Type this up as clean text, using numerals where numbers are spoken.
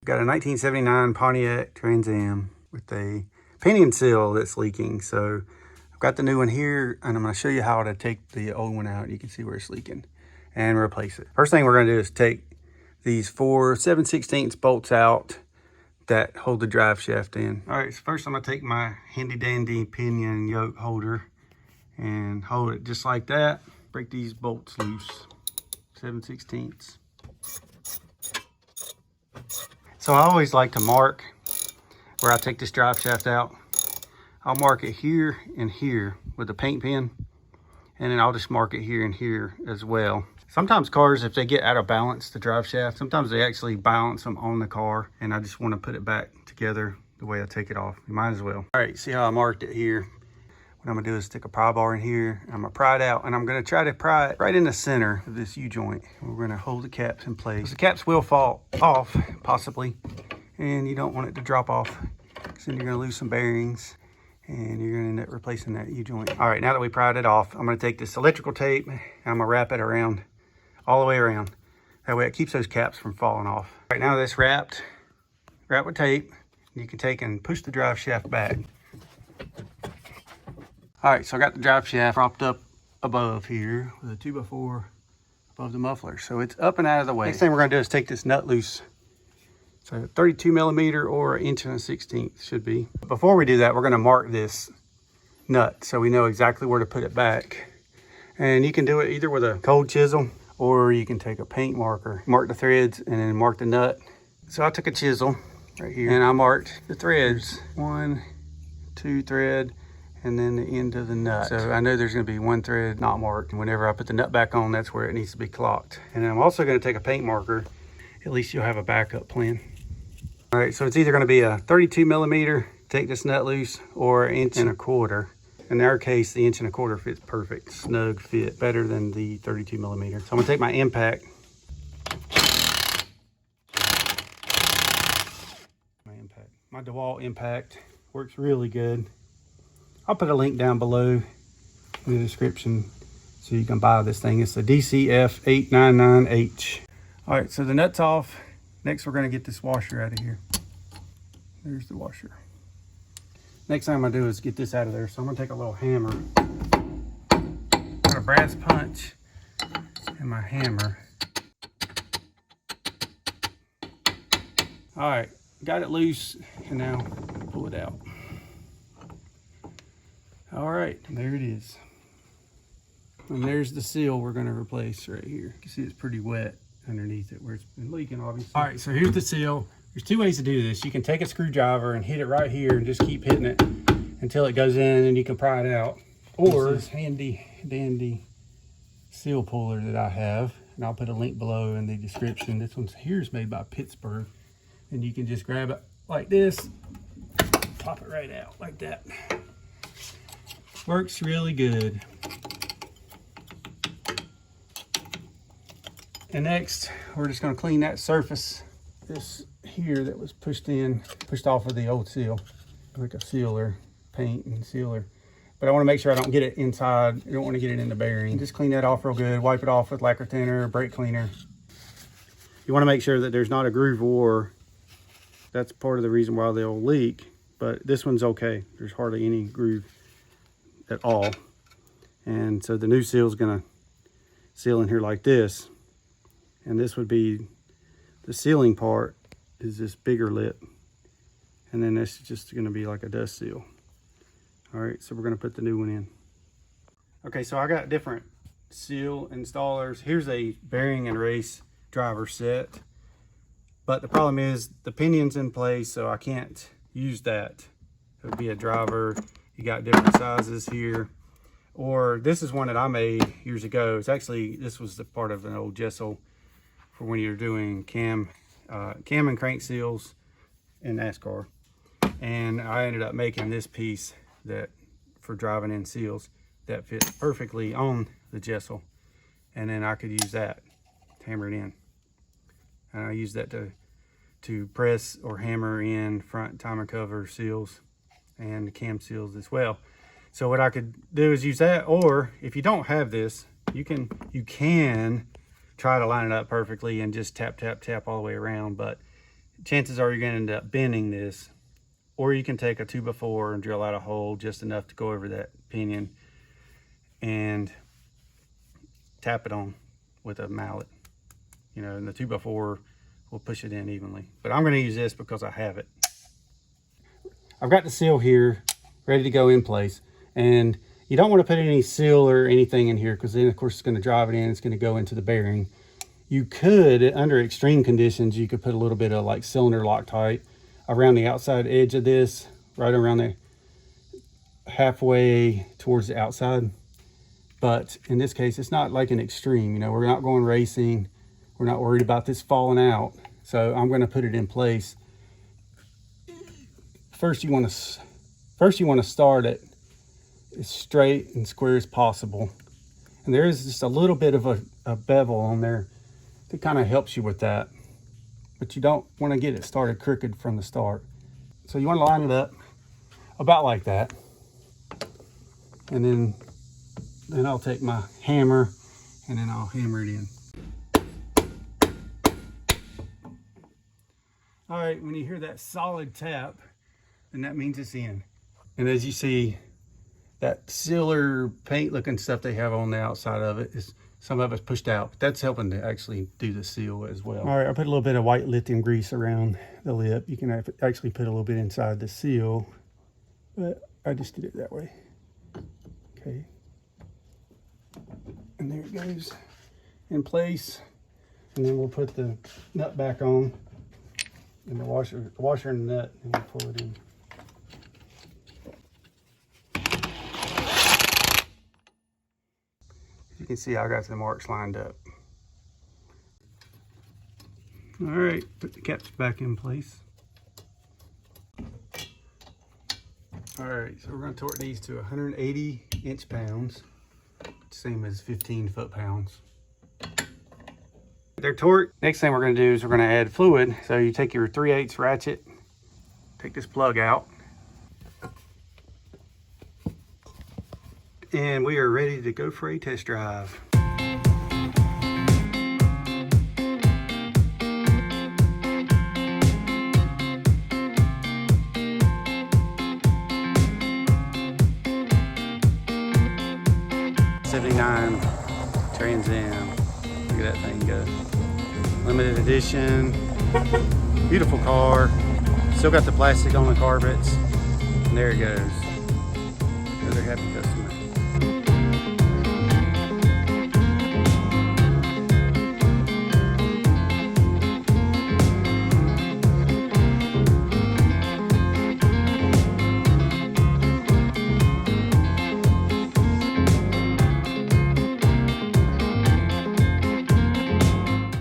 Got a 1979 Pontiac Trans Am with a pinion seal that's leaking. So I've got the new one here, and I'm going to show you how to take the old one out. You can see where it's leaking and replace it. First thing we're going to do is take these 4 7/16 bolts out that hold the drive shaft in. All right, so first I'm going to take my handy dandy pinion yoke holder and hold it just like that. Break these bolts loose, 7/16. So I always like to mark where I take this drive shaft out. I'll mark it here and here with a paint pen, and then I'll just mark it here and here as well. Sometimes cars, if they get out of balance, the drive shaft, sometimes they actually balance them on the car, and I just want to put it back together the way I take it off. You might as well. All right, see how I marked it here? What I'm gonna do is stick a pry bar in here. I'm gonna pry it out, and I'm gonna try to pry it right in the center of this U-joint. We're gonna hold the caps in place. The caps will fall off, possibly, and you don't want it to drop off, because then you're gonna lose some bearings, and you're gonna end up replacing that U-joint. All right, now that we pried it off, I'm gonna take this electrical tape, and I'm gonna wrap it around, all the way around. That way it keeps those caps from falling off. All right, now that's wrapped with tape, you can take and push the drive shaft back. All right, so I got the drive shaft propped up above here with a 2x4 above the muffler. So it's up and out of the way. Next thing we're gonna do is take this nut loose. So 32 millimeter or 1/16 should be. Before we do that, we're gonna mark this nut so we know exactly where to put it back. And you can do it either with a cold chisel, or you can take a paint marker, mark the threads and then mark the nut. So I took a chisel right here and I marked the threads, 1, 2 thread, and then the end of the nut. So I know there's gonna be one thread not marked. Whenever I put the nut back on, that's where it needs to be clocked. And I'm also gonna take a paint marker. At least you'll have a backup plan. All right, so it's either gonna be a 32 millimeter, take this nut loose, or 1.25 inches. In our case, the 1.25 inches fits perfect, snug fit, better than the 32 millimeter. So I'm gonna take my impact. My DeWalt impact works really good. I'll put a link down below in the description so you can buy this thing. It's the DCF 899H. All right, so the nut's off. Next, we're gonna get this washer out of here. There's the washer. Next thing I'm gonna do is get this out of there. So I'm gonna take a little hammer. Got a brass punch and my hammer. All right, got it loose, and now pull it out. All right, there it is. And there's the seal we're gonna replace right here. You can see it's pretty wet underneath it where it's been leaking, obviously. All right, so here's the seal. There's 2 ways to do this. You can take a screwdriver and hit it right here and just keep hitting it until it goes in and you can pry it out. Or this handy dandy seal puller that I have, and I'll put a link below in the description. This one's here's made by Pittsburgh. And you can just grab it like this, pop it right out like that. Works really good. And next, we're just gonna clean that surface, this here that was pushed off of the old seal, like a sealer, paint and sealer. But I wanna make sure I don't get it inside. I don't wanna get it in the bearing. Just clean that off real good, wipe it off with lacquer thinner, brake cleaner. You wanna make sure that there's not a groove or that's part of the reason why they'll leak, but this one's okay. There's hardly any groove at all. And so the new seal is gonna seal in here like this. And this would be, the sealing part is this bigger lip. And then this is just gonna be like a dust seal. All right, so we're gonna put the new one in. Okay, so I got different seal installers. Here's a bearing and race driver set. But the problem is the pinion's in place, so I can't use that. It would be a driver. You got different sizes here. Or this is one that I made years ago. It's actually, this was the part of an old Jessel for when you're doing cam and crank seals in NASCAR. And I ended up making this piece that for driving in seals that fits perfectly on the Jessel. And then I could use that to hammer it in. And I use that to press or hammer in front timer cover seals and the cam seals as well. So what I could do is use that, or if you don't have this, you can try to line it up perfectly and just tap all the way around, but chances are you're going to end up bending this. Or you can take a 2x4 and drill out a hole just enough to go over that pinion and tap it on with a mallet. You know, and the 2x4 will push it in evenly. But I'm going to use this because I have it. I've got the seal here ready to go in place. And you don't want to put any seal or anything in here because then of course it's going to drive it in. It's going to go into the bearing. You could, under extreme conditions, you could put a little bit of like cylinder Loctite around the outside edge of this, right around there, halfway towards the outside. But in this case, it's not like an extreme. You know, we're not going racing. We're not worried about this falling out. So I'm going to put it in place. First, you want to start it as straight and square as possible. And there is just a little bit of a bevel on there that kind of helps you with that. But you don't want to get it started crooked from the start. So you want to line it up about like that. And then I'll take my hammer and then I'll hammer it in. All right, when you hear that solid tap, then that means it's in. And as you see, that sealer paint looking stuff they have on the outside of it is, some of it's pushed out. That's helping to actually do the seal as well. All right, I put a little bit of white lithium grease around the lip. You can actually put a little bit inside the seal, but I just did it that way. Okay. And there it goes in place. And then we'll put the nut back on and the washer and the nut, and we'll pull it in. You can see I got the marks lined up. All right, put the caps back in place. All right, so we're going to torque these to 180 inch-pounds, same as 15 foot-pounds. They're torqued. Next thing we're going to do is we're going to add fluid. So you take your 3/8 ratchet, take this plug out, and we are ready to go for a test drive. '79 Trans Am. Look at that thing go. Limited edition. Beautiful car. Still got the plastic on the carpets. And there it goes. Another happy customer.